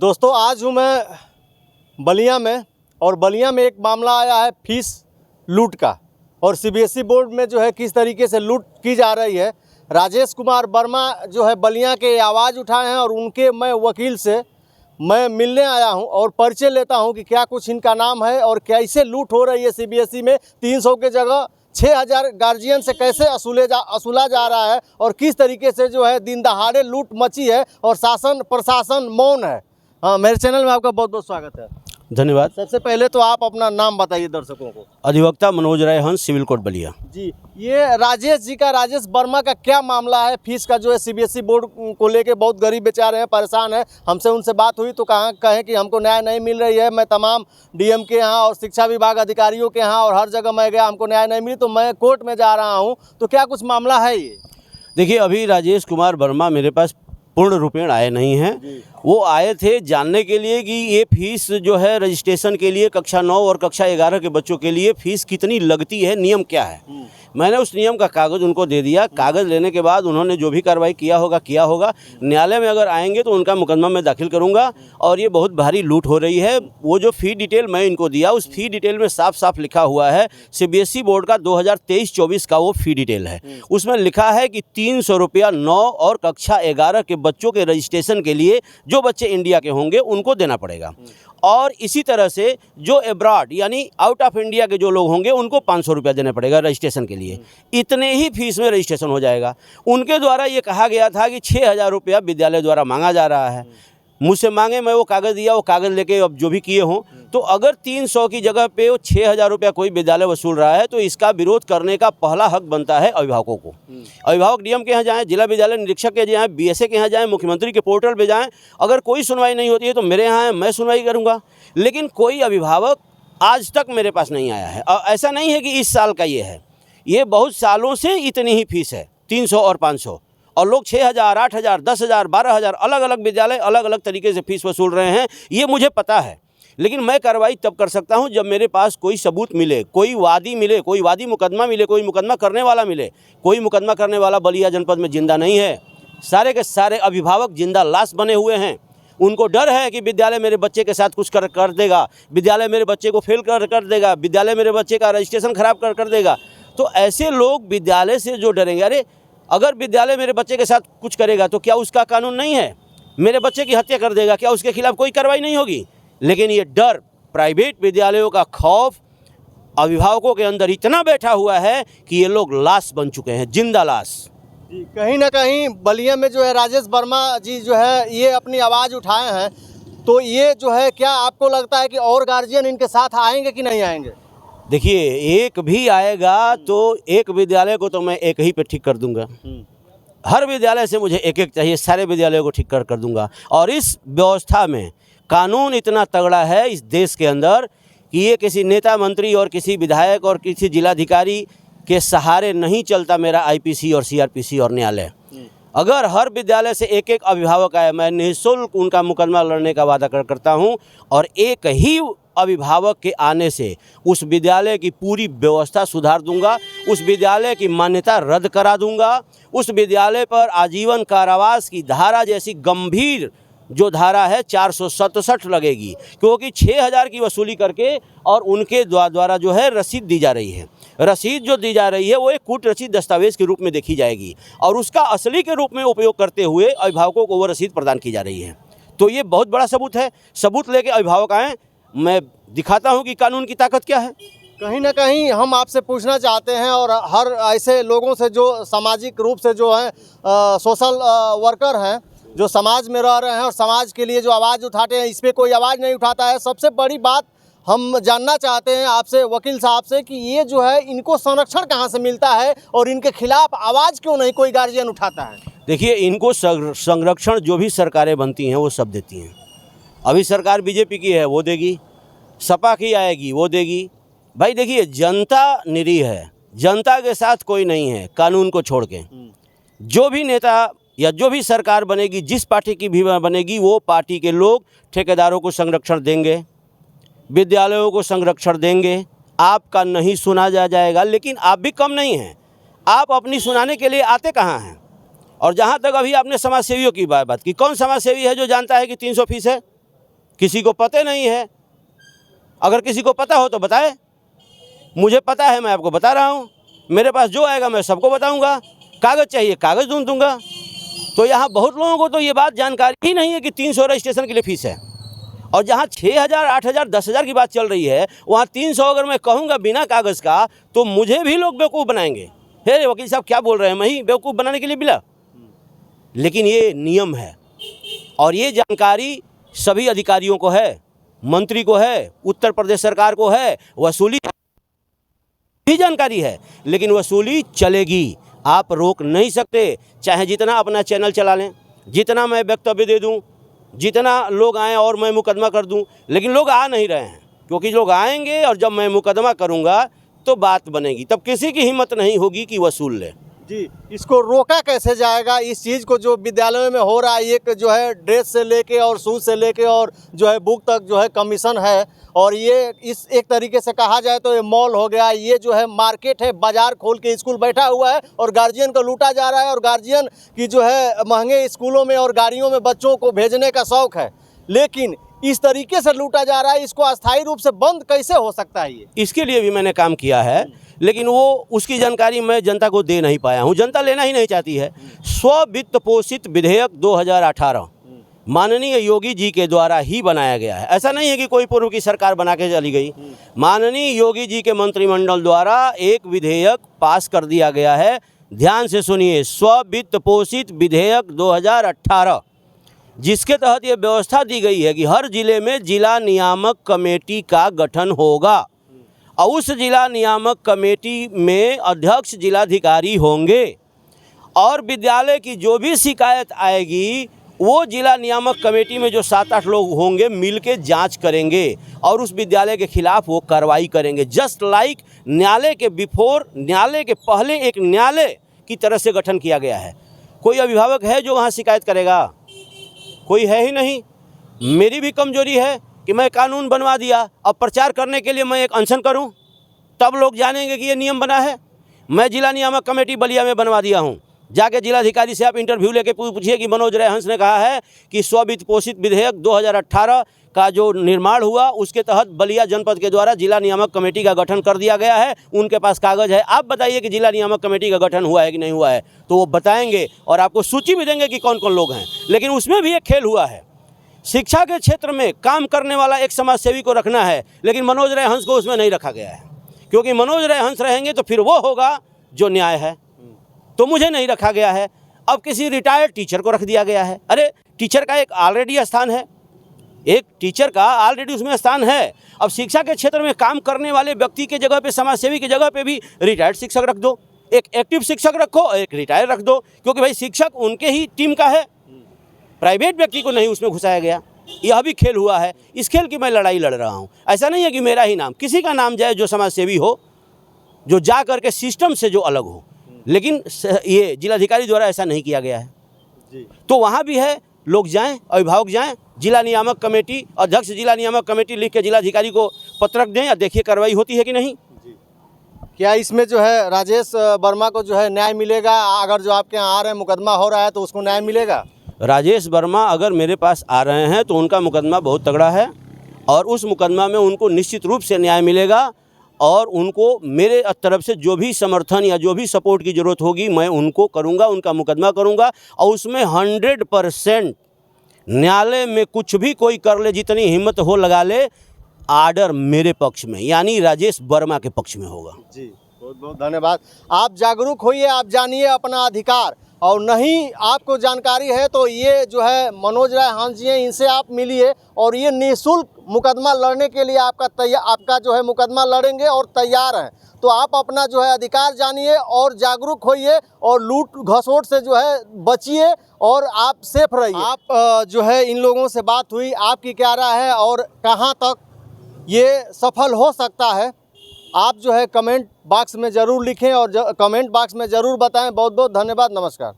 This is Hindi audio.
दोस्तों आज हूँ मैं बलिया में और बलिया में एक मामला आया है फीस लूट का और सीबीएसई बोर्ड में जो है किस तरीके से लूट की जा रही है। राजेश कुमार वर्मा जो है बलिया के आवाज़ उठाए हैं और उनके मैं वकील से मैं मिलने आया हूं और परिचय लेता हूं कि क्या कुछ इनका नाम है और कैसे लूट हो रही है। सीबीएसई में 300 के जगह 6000 गार्जियन से कैसे असूला जा रहा है और किस तरीके से जो है दिन दहाड़े लूट मची है और शासन प्रशासन मौन है। हाँ, मेरे चैनल में आपका बहुत बहुत स्वागत है। धन्यवाद। सबसे पहले तो आप अपना नाम बताइए दर्शकों को। अधिवक्ता मनोज राय हंस, सिविल कोर्ट बलिया। जी, ये राजेश वर्मा का क्या मामला है? फीस का जो है सीबीएसई बोर्ड को लेके बहुत गरीब बेचारे हैं, परेशान है। हमसे उनसे बात हुई तो कहें कि हमको न्याय नहीं मिल रही है। मैं तमाम डीएम के यहाँ और शिक्षा विभाग अधिकारियों के यहाँ और हर जगह मैं गया, हमको न्याय नहीं मिली, तो मैं कोर्ट में जा रहा हूँ। तो क्या कुछ मामला है ये? देखिए, अभी राजेश कुमार वर्मा मेरे पास पूर्ण रूपेण आए नहीं हैं। वो आए थे जानने के लिए कि ये फीस जो है रजिस्ट्रेशन के लिए कक्षा 9 और कक्षा 11 के बच्चों के लिए फीस कितनी लगती है, नियम क्या है। मैंने उस नियम का कागज़ उनको दे दिया। कागज़ लेने के बाद उन्होंने जो भी कार्रवाई किया होगा। न्यायालय में अगर आएंगे तो उनका मुकदमा मैं दाखिल करूंगा। और ये बहुत भारी लूट हो रही है। वो जो फ़ी डिटेल मैं इनको दिया, उस फ़ी डिटेल में साफ साफ लिखा हुआ है, सीबीएसई बोर्ड का 2023-24 का वो फ़ी डिटेल है। उसमें लिखा है कि 300 रुपया 9 और कक्षा 11 के बच्चों के रजिस्ट्रेशन के लिए जो बच्चे इंडिया के होंगे उनको देना पड़ेगा। और इसी तरह से जो अब्रॉड यानी आउट ऑफ इंडिया के जो लोग होंगे उनको 500 रुपया देना पड़ेगा रजिस्ट्रेशन के लिए। इतने ही फीस में रजिस्ट्रेशन हो जाएगा। उनके द्वारा ये कहा गया था कि 6000 रुपया विद्यालय द्वारा मांगा जा रहा है। मुझसे मांगे, मैं वो कागज़ दिया, वो कागज़ लेके अब जो भी किए हों। तो अगर 300 की जगह पे वो 6000 रुपया कोई विद्यालय वसूल रहा है तो इसका विरोध करने का पहला हक बनता है अभिभावकों को। अभिभावक डीएम के यहाँ जाएँ, जिला विद्यालय निरीक्षक के जाएँ, बीएसए के यहाँ जाएँ, मुख्यमंत्री के पोर्टल पे जाएँ। अगर कोई सुनवाई नहीं होती है तो मेरे यहाँ है, मैं सुनवाई करूँगा। लेकिन कोई अभिभावक आज तक मेरे पास नहीं आया है। और ऐसा नहीं है कि इस साल का ये है, ये बहुत सालों से इतनी ही फीस है, 300 और 500। और लोग 6000, 8000, 10,000, 12,000 अलग अलग विद्यालय अलग अलग तरीके से फीस वसूल रहे हैं। ये मुझे पता है। लेकिन मैं कार्रवाई तब कर सकता हूं जब मेरे पास कोई सबूत मिले, कोई वादी मिले, कोई वादी मुकदमा मिले, कोई मुकदमा करने वाला मिले। कोई मुकदमा करने वाला बलिया जनपद में जिंदा नहीं है। सारे के सारे अभिभावक जिंदा लाश बने हुए हैं। उनको डर है कि विद्यालय मेरे बच्चे के साथ कुछ कर देगा, विद्यालय मेरे बच्चे को फेल कर देगा, विद्यालय मेरे बच्चे का रजिस्ट्रेशन खराब कर देगा। तो ऐसे लोग विद्यालय से जो डरेंगे, अरे अगर विद्यालय मेरे बच्चे के साथ कुछ करेगा तो क्या उसका कानून नहीं है? मेरे बच्चे की हत्या कर देगा, क्या उसके खिलाफ कोई कार्रवाई नहीं होगी? लेकिन ये डर, प्राइवेट विद्यालयों का खौफ अभिभावकों के अंदर इतना बैठा हुआ है कि ये लोग लाश बन चुके हैं, जिंदा लाश। कहीं ना कहीं बलिया में जो है राजेश वर्मा जी जो है ये अपनी आवाज़ उठाए हैं, तो ये जो है क्या आपको लगता है कि और गार्जियन इनके साथ आएंगे कि नहीं आएंगे? देखिए, एक भी आएगा तो एक विद्यालय को तो मैं एक ही पे ठीक कर दूंगा। हर विद्यालय से मुझे एक एक चाहिए, सारे विद्यालयों को ठीक कर दूंगा। और इस व्यवस्था में कानून इतना तगड़ा है इस देश के अंदर कि ये किसी नेता मंत्री और किसी विधायक और किसी जिलाधिकारी के सहारे नहीं चलता मेरा आईपीसी और सीआरपीसी और न्यायालय। अगर हर विद्यालय से एक एक अभिभावक आए, मैं निःशुल्क उनका मुकदमा लड़ने का वादा करता हूं। और एक ही अभिभावक के आने से उस विद्यालय की पूरी व्यवस्था सुधार दूंगा, उस विद्यालय की मान्यता रद्द करा दूंगा, उस विद्यालय पर आजीवन कारावास की धारा जैसी गंभीर जो धारा है 467 लगेगी। क्योंकि 6000 की वसूली करके और उनके द्वारा जो है रसीद दी जा रही है। रसीद जो दी जा रही है वो एक कूट रसीद दस्तावेज के रूप में देखी जाएगी और उसका असली के रूप में उपयोग करते हुए अभिभावकों को वो रसीद प्रदान की जा रही है। तो ये बहुत बड़ा सबूत है। सबूत लेके अभिभावक आएँ, मैं दिखाता हूँ कि कानून की ताकत क्या है। कहीं ना कहीं हम आपसे पूछना चाहते हैं और हर ऐसे लोगों से जो सामाजिक रूप से जो हैं सोशल वर्कर हैं, जो समाज में रह रहे हैं और समाज के लिए जो आवाज़ उठाते हैं, इस पर कोई आवाज़ नहीं उठाता है। सबसे बड़ी बात हम जानना चाहते हैं आपसे, वकील साहब से, कि ये जो है इनको संरक्षण कहाँ से मिलता है और इनके खिलाफ आवाज़ क्यों नहीं कोई गार्जियन उठाता है? देखिए, इनको संरक्षण जो भी सरकारें बनती हैं वो सब देती हैं। अभी सरकार बीजेपी की है, वो देगी। सपा की आएगी, वो देगी। भाई देखिए, जनता निरीह है, जनता के साथ कोई नहीं है कानून को छोड़ के। जो भी नेता या जो भी सरकार बनेगी, जिस पार्टी की भी बनेगी, वो पार्टी के लोग ठेकेदारों को संरक्षण देंगे, विद्यालयों को संरक्षण देंगे। आपका नहीं सुना जाएगा। लेकिन आप भी कम नहीं हैं। आप अपनी सुनाने के लिए आते कहाँ हैं? और जहाँ तक अभी आपने समाज सेवियों की बात की, कौन समाज सेवी है जो जानता है कि 300 फीस है? किसी को पता नहीं है। अगर किसी को पता हो तो बताए, मुझे पता है, मैं आपको बता रहा हूँ। मेरे पास जो आएगा मैं सबको बताऊँगा। कागज़ चाहिए कागज़ ढूंढ दूँगा। तो यहाँ बहुत लोगों को तो ये बात जानकारी ही नहीं है कि 300 रजिस्ट्रेशन के लिए फीस है, और जहाँ 6,000, 8,000, 10,000 की बात चल रही है, वहाँ 300 अगर मैं कहूँगा बिना कागज़ का तो मुझे भी लोग बेवकूफ़ बनाएंगे। हे वकील साहब क्या बोल रहे हैं, मैं ही बेवकूफ़ बनाने के लिए मिला? लेकिन ये नियम है और ये जानकारी सभी अधिकारियों को है, मंत्री को है, उत्तर प्रदेश सरकार को है, वसूली भी जानकारी है, लेकिन वसूली चलेगी। आप रोक नहीं सकते, चाहे जितना अपना चैनल चला लें, जितना मैं वक्तव्य दे दूं, जितना लोग आएँ और मैं मुकदमा कर दूं, लेकिन लोग आ नहीं रहे हैं। क्योंकि लोग आएंगे और जब मैं मुकदमा करूंगा तो बात बनेगी, तब किसी की हिम्मत नहीं होगी कि वसूल ले। जी, इसको रोका कैसे जाएगा? इस चीज़ को जो विद्यालयों में हो रहा है, एक जो है ड्रेस से लेके और शूज से लेके और जो है बुक तक जो है कमीशन है, और ये इस एक तरीके से कहा जाए तो ये मॉल हो गया, ये जो है मार्केट है, बाजार खोल के स्कूल बैठा हुआ है और गार्जियन को लूटा जा रहा है, और गार्जियन की जो है महंगे स्कूलों में और गाड़ियों में बच्चों को भेजने का शौक़ है, लेकिन इस तरीके से लूटा जा रहा है। इसको अस्थायी रूप से बंद कैसे हो सकता है? ये इसके लिए भी मैंने काम किया है, लेकिन वो उसकी जानकारी मैं जनता को दे नहीं पाया हूँ, जनता लेना ही नहीं चाहती है। स्व-वित्त पोषित विधेयक 2018 माननीय योगी जी के द्वारा ही बनाया गया है। ऐसा नहीं है कि कोई पूर्व की सरकार बना के चली गई। माननीय योगी जी के मंत्रिमंडल द्वारा एक विधेयक पास कर दिया गया है। ध्यान से सुनिए, स्व-वित्त पोषित विधेयक 2018, जिसके तहत ये व्यवस्था दी गई है कि हर जिले में जिला नियामक कमेटी का गठन होगा और उस जिला नियामक कमेटी में अध्यक्ष जिलाधिकारी होंगे, और विद्यालय की जो भी शिकायत आएगी वो जिला नियामक कमेटी में जो 7-8 लोग होंगे मिलके जांच करेंगे और उस विद्यालय के खिलाफ वो कार्रवाई करेंगे। जस्ट लाइक न्यायालय के बिफोर, न्यायालय के पहले एक न्यायालय की तरह से गठन किया गया है। कोई अभिभावक है जो वहाँ शिकायत करेगा? कोई है ही नहीं। मेरी भी कमजोरी है कि मैं कानून बनवा दिया, अब प्रचार करने के लिए मैं एक अनशन करूं, तब लोग जानेंगे कि ये नियम बना है। मैं जिला नियामक कमेटी बलिया में बनवा दिया हूं। जाके जिलाधिकारी से आप इंटरव्यू लेके पूछिए कि मनोज राय हंस ने कहा है कि स्व-वित्त पोषित विधेयक 2018 का जो निर्माण हुआ उसके तहत बलिया जनपद के द्वारा जिला नियामक कमेटी का गठन कर दिया गया है। उनके पास कागज़ है। आप बताइए कि जिला नियामक कमेटी का गठन हुआ है कि नहीं हुआ है, तो वो बताएंगे और आपको सूची भी देंगे कि कौन कौन लोग हैं। लेकिन उसमें भी एक खेल हुआ है। शिक्षा के क्षेत्र में काम करने वाला एक समाजसेवी को रखना है, लेकिन मनोज राय हंस को उसमें नहीं रखा गया है, क्योंकि मनोज राय हंस रहेंगे तो फिर वो होगा जो न्याय है, तो मुझे नहीं रखा गया है। अब किसी रिटायर्ड टीचर को रख दिया गया है। अरे टीचर का एक ऑलरेडी स्थान है, एक टीचर का ऑलरेडी उसमें स्थान है। अब शिक्षा के क्षेत्र में काम करने वाले व्यक्ति के जगह पे, समाजसेवी की जगह पे भी रिटायर्ड शिक्षक रख दो, एक एक्टिव शिक्षक रखो, एक रिटायर रख दो, क्योंकि भाई शिक्षक उनके ही टीम का है, प्राइवेट व्यक्ति को नहीं उसमें घुसाया गया। यह भी खेल हुआ है। इस खेल की मैं लड़ाई लड़ रहा हूँ। ऐसा नहीं है कि मेरा ही नाम, किसी का नाम जाए जो समाजसेवी हो, जो जा करके सिस्टम से जो अलग हो, लेकिन ये जिलाधिकारी द्वारा ऐसा नहीं किया गया है जी। तो वहाँ भी है, लोग जाएं, अभिभावक जाएं, जिला नियामक कमेटी, अध्यक्ष जिला नियामक कमेटी लिख के जिलाधिकारी को पत्रक दें या देखिए कार्रवाई होती है कि नहीं जी। क्या इसमें जो है राजेश वर्मा को जो है न्याय मिलेगा? अगर जो आपके यहाँ आ रहे हैं, मुकदमा हो रहा है, तो उसको न्याय मिलेगा? राजेश वर्मा अगर मेरे पास आ रहे हैं तो उनका मुकदमा बहुत तगड़ा है और उस मुकदमा में उनको निश्चित रूप से न्याय मिलेगा, और उनको मेरे तरफ से जो भी समर्थन या जो भी सपोर्ट की ज़रूरत होगी मैं उनको करूंगा, उनका मुकदमा करूंगा, और उसमें 100% न्यायालय में कुछ भी कोई कर ले, जितनी हिम्मत हो लगा ले, आर्डर मेरे पक्ष में यानी राजेश वर्मा के पक्ष में होगा जी। बहुत बहुत धन्यवाद। आप जागरूक होइए, आप जानिए अपना अधिकार, और नहीं आपको जानकारी है तो ये जो है मनोज राय हंस जी हैं, इनसे आप मिलिए और ये निःशुल्क मुकदमा लड़ने के लिए आपका जो है मुकदमा लड़ेंगे और तैयार हैं। तो आप अपना जो है अधिकार जानिए और जागरूक होइए और लूट घसोट से जो है बचिए और आप सेफ रहिए। आप जो है इन लोगों से बात हुई, आपकी क्या राय है और कहाँ तक ये सफल हो सकता है, आप जो है कमेंट बॉक्स में ज़रूर लिखें और कमेंट बॉक्स में ज़रूर बताएं। बहुत बहुत धन्यवाद। नमस्कार।